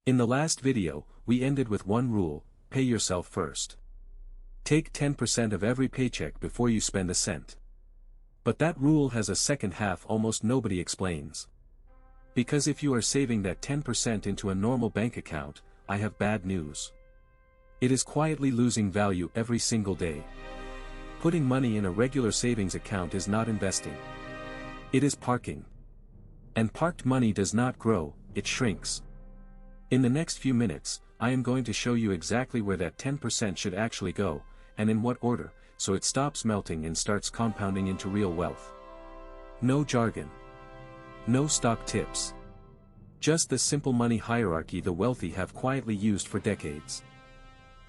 In the last video, we ended with one rule: pay yourself first. Take 10% of every paycheck before you spend a cent. But that rule has a second half almost nobody explains. Because if you are saving that 10% into a normal bank account, I have bad news. It is quietly losing value every single day. Putting money in a regular savings account is not investing. It is parking. And parked money does not grow, it shrinks. In the next few minutes, I am going to show you exactly where that 10% should actually go, and in what order, so it stops melting and starts compounding into real wealth. No jargon. No stock tips. Just the simple money hierarchy the wealthy have quietly used for decades.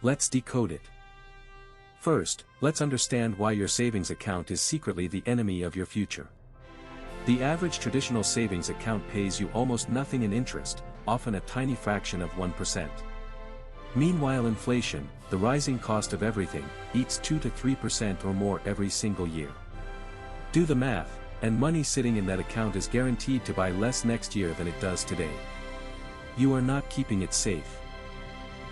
Let's decode it. First, let's understand why your savings account is secretly the enemy of your future. The average traditional savings account pays you almost nothing in interest, often a tiny fraction of 1%. Meanwhile, inflation, the rising cost of everything, eats 2 to 3% or more every single year. Do the math, and money sitting in that account is guaranteed to buy less next year than it does today. You are not keeping it safe.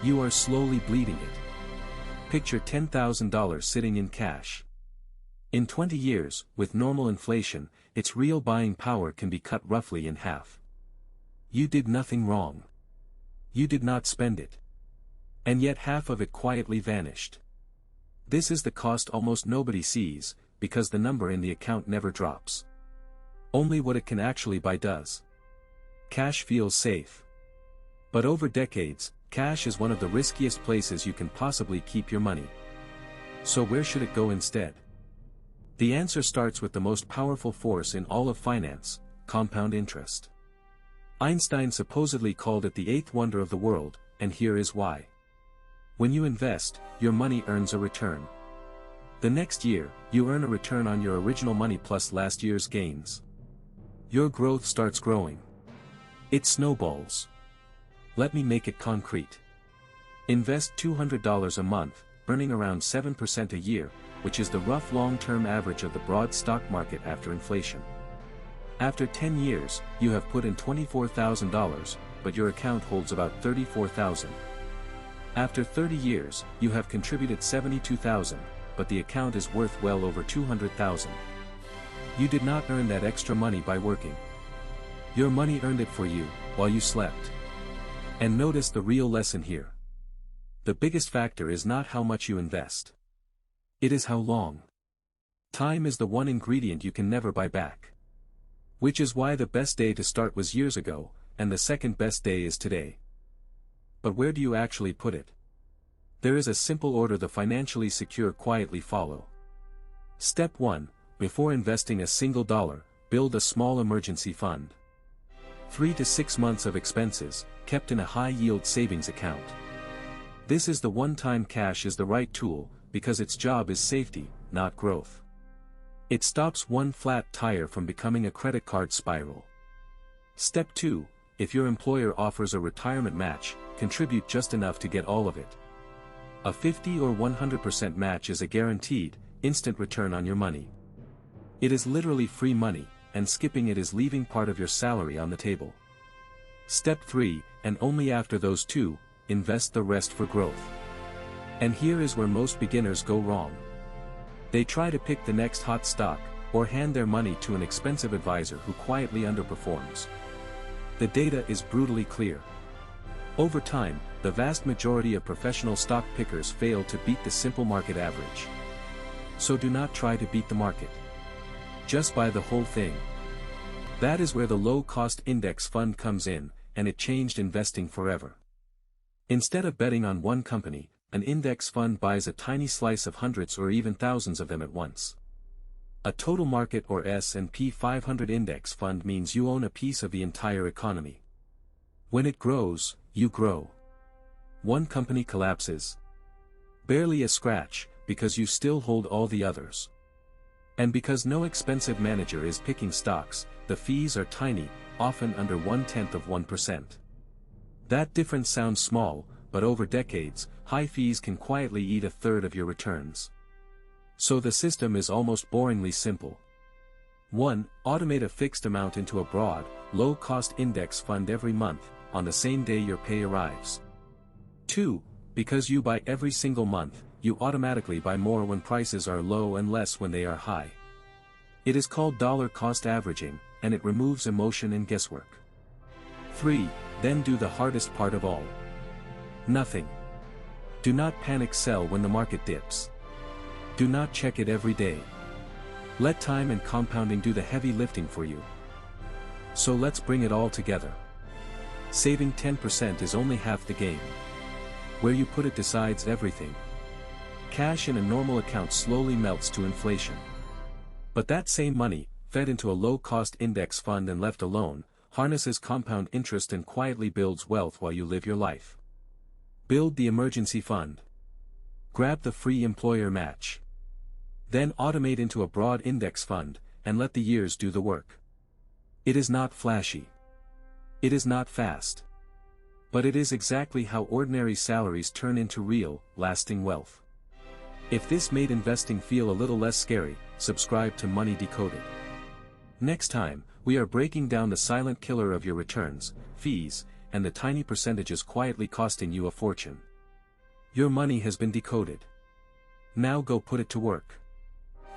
You are slowly bleeding it. Picture $10,000 sitting in cash. In 20 years, with normal inflation, its real buying power can be cut roughly in half. You did nothing wrong. You did not spend it. And yet half of it quietly vanished. This is the cost almost nobody sees, because the number in the account never drops. Only what it can actually buy does. Cash feels safe. But over decades, cash is one of the riskiest places you can possibly keep your money. So where should it go instead? The answer starts with the most powerful force in all of finance: compound interest. Einstein supposedly called it the eighth wonder of the world, and here is why. When you invest, your money earns a return. The next year, you earn a return on your original money plus last year's gains. Your growth starts growing. It snowballs. Let me make it concrete. Invest $200 a month, earning around 7% a year, which is the rough long-term average of the broad stock market after inflation. After 10 years, you have put in $24,000, but your account holds about $34,000. After 30 years, you have contributed $72,000, but the account is worth well over $200,000. You did not earn that extra money by working. Your money earned it for you, while you slept. And notice the real lesson here. The biggest factor is not how much you invest. It is how long. Time is the one ingredient you can never buy back. Which is why the best day to start was years ago, and the second best day is today. But where do you actually put it? There is a simple order the financially secure quietly follow. Step 1, before investing a single dollar, build a small emergency fund. 3 to 6 months of expenses, kept in a high-yield savings account. This is the one-time cash is the right tool, because its job is safety, not growth. It stops one flat tire from becoming a credit card spiral. Step 2, if your employer offers a retirement match, contribute just enough to get all of it. A 50 or 100% match is a guaranteed, instant return on your money. It is literally free money, and skipping it is leaving part of your salary on the table. Step 3, and only after those two, invest the rest for growth. And here is where most beginners go wrong. They try to pick the next hot stock, or hand their money to an expensive advisor who quietly underperforms. The data is brutally clear. Over time, the vast majority of professional stock pickers fail to beat the simple market average. So do not try to beat the market. Just buy the whole thing. That is where the low-cost index fund comes in, and it changed investing forever. Instead of betting on one company, an index fund buys a tiny slice of hundreds or even thousands of them at once. A total market or S&P 500 index fund means you own a piece of the entire economy. When it grows, you grow. One company collapses. Barely a scratch, because you still hold all the others. And because no expensive manager is picking stocks, the fees are tiny, often under 0.1%. That difference sounds small, but over decades, high fees can quietly eat a third of your returns. So the system is almost boringly simple. 1. Automate a fixed amount into a broad, low-cost index fund every month, on the same day your pay arrives. 2. Because you buy every single month, you automatically buy more when prices are low and less when they are high. It is called dollar cost averaging, and it removes emotion and guesswork. 3. Then do the hardest part of all. Nothing. Do not panic sell when the market dips. Do not check it every day. Let time and compounding do the heavy lifting for you. So let's bring it all together. Saving 10% is only half the game. Where you put it decides everything. Cash in a normal account slowly melts to inflation. But that same money, fed into a low-cost index fund and left alone, harnesses compound interest and quietly builds wealth while you live your life. Build the emergency fund. Grab the free employer match. Then automate into a broad index fund, and let the years do the work. It is not flashy. It is not fast. But it is exactly how ordinary salaries turn into real, lasting wealth. If this made investing feel a little less scary, subscribe to Money Decoded. Next time, we are breaking down the silent killer of your returns, fees, and the tiny percentages quietly costing you a fortune. Your money has been decoded. Now go put it to work.